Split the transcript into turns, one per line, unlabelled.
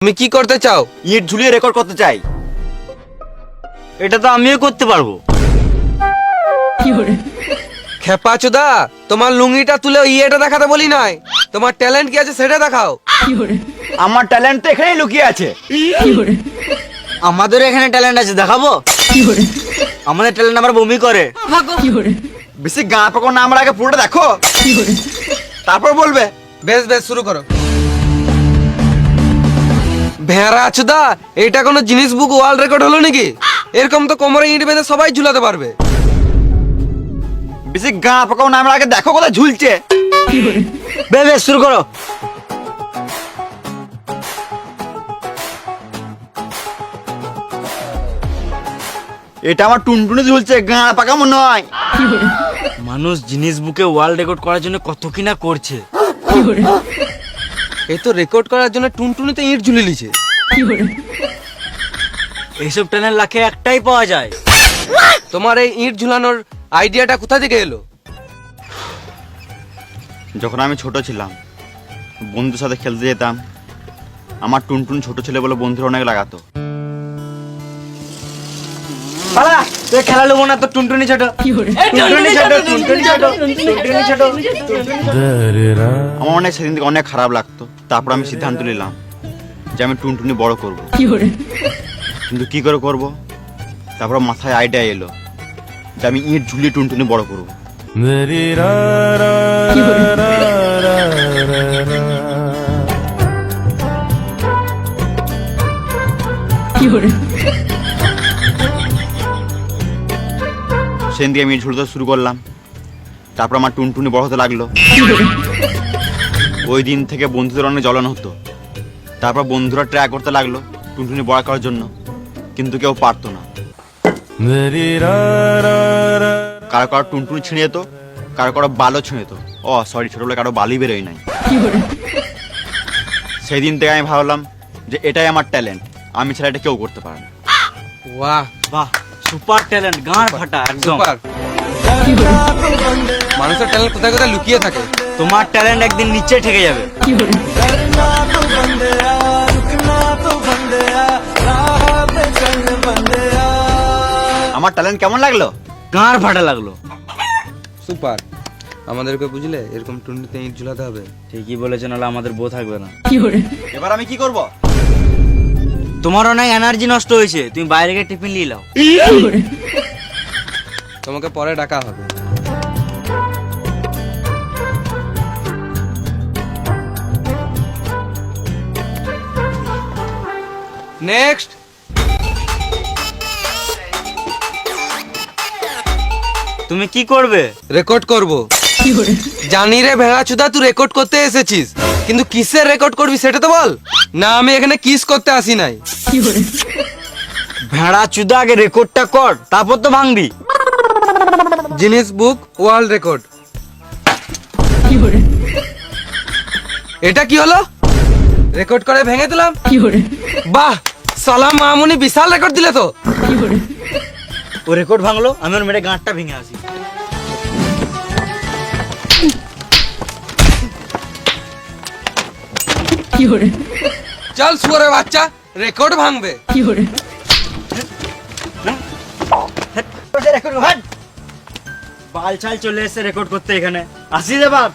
তুমি কি করতে চাও?
ইট ঝুলিয়ে রেকর্ড করতে চাই।
এটা তো আমিও করতে পারবো।
খেপা চোদা, তোমার লুঙ্গিটা তুলে ইয়েটা দেখাতে বলি নাই, তোমার ট্যালেন্ট কি আছে সেটা দেখাও।
আমার ট্যালেন্ট তো এখানেই লুকিয়ে আছে।
আমাদের এখানে ট্যালেন্ট আছে, দেখাবো? আমাদের ট্যালেন্ট আমার বমি করে।
বেশি গা পাকানো না, আমার আগে পুরোটা দেখো, তারপর বলবে।
বেশ বেশ, শুরু করো। ভেড়া চোদা, এটা কোনো জিনিস বুক ওয়ার্ল্ড রেকর্ড হলো নাকি? এরকম তো কোমরে ইট বেঁধে সবাই ঝুলাতে পারবে।
বেশি গা পাকানো না, আমার আগে দেখো কোথায় ঝুলছে।
বেশ শুরু করো।
এটা আমার টুনটুনি ঝুলছে, গা পাকামো নয়।
মানুষ জিনিস বুকে ওয়ার্ল্ড রেকর্ড করার জন্য কত কিনা করছে।
এই তো রেকর্ড করার জন্য টুনটুনিতে ইট ঝুলে লিছে।
এইসব ট্যালেন্ট লাখে একটাই পাওয়া যায়।
তোমার এই ইট ঝুলানোর আইডিয়াটা কোথা থেকে এলো?
যখন আমি ছোট ছিলাম, বন্ধুর সাথে খেলতে যেতাম। আমার টুনটুন ছোট ছেলে বলে বন্ধুরা অনেক লাগাতো।
পালা, তুই খেলা নেবো না, তো টুনটুনি ছোট। টুনটুনি ছোট, টুনটুনি ছোট, টুনটুনি ছোট।
আমার অনেক সেদিন থেকে অনেক খারাপ লাগতো। তারপর আমি সিদ্ধান্ত নিলাম যে আমি টুনটুনি বড় করব। কিন্তু কি করে করব? তারপর মাথায় আইডিয়া এলো যে আমি ইট ঝুলিয়ে টুনটুনি বড় করব। সেদিন থেকে আমি ইট ঝুলতে শুরু করলাম। তারপর আমার টুনটুনি বড় হতে লাগলো। ওই দিন থেকে বন্ধুদের অনেক জ্বলন হতো। তারপর বন্ধুরা ট্রাই করতে লাগলো টুনটুনি বড় করার জন্য, কিন্তু কেউ পারতো না। কারো কারো টুনটুনি ছিঁড়ে যেত, কারো কারো বালও ছিঁড়ে যেত। সরি, ছোটবেলায় কারো বালি বেরোয় নাই। সেই দিন থেকে আমি ভাবলাম যে এটাই আমার ট্যালেন্ট, আমি ছাড়া এটা কেউ করতে পারে না।
বাহ
বাহ, সুপার ট্যালেন্ট, গাঁড় ফাটা একদম।
সুপার। মানুষের ট্যালেন্ট কোথায় কোথায় লুকিয়ে থাকে।
তোমার ট্যালেন্ট একদিন নিচে ঠেকে যাবে।
আমার ট্যালেন্ট কেমন লাগলো?
গাঁড় ফাটা লাগলো।
সুপার। আমাদেরকে বুঝলে এরকম টুনটুনিতে ইট ঝুলাতে হবে।
ঠিকই বলেছেন, নাহলে আমাদের বউ থাকবে না।
এবার আমি কি করব?
তোমার অনেক এনার্জি নষ্ট হয়েছে, তুমি বাইরে গিয়ে টিফিন নিয়ে নাও।
তোমাকে পরে ডাকা হবে। নেক্সট।
তুমি কি করবে?
রেকর্ড করব। জানি রে ভেড়া চুদা, তুই রেকর্ড করতে এসেছিস, কিন্তু কিসের রেকর্ড করবি সেটা তো বল। না, আমি এখানে কিস করতে আসি নাই।
ভেড়া চুদা, আগে রেকর্ডটা কর, তারপর তো ভাঙবি।
জিনিস বুক ওয়ার্ল্ড রেকর্ড। এটা কি হলো? রেকর্ড করে ভেঙে দিলাম। বাহ, সালাম মামুনি বিশাল রেকর্ড দিলে তো।
ও রেকর্ড ভাঙলো, আমি ওর মেরে গাঁটটা ভেঙে আসি।
চল শুয়োরের বাচ্চা, রেকর্ড ভাঙবে।
বাল ছাল চলে এসে রেকর্ড করতে এখানে আসি রে বাপ।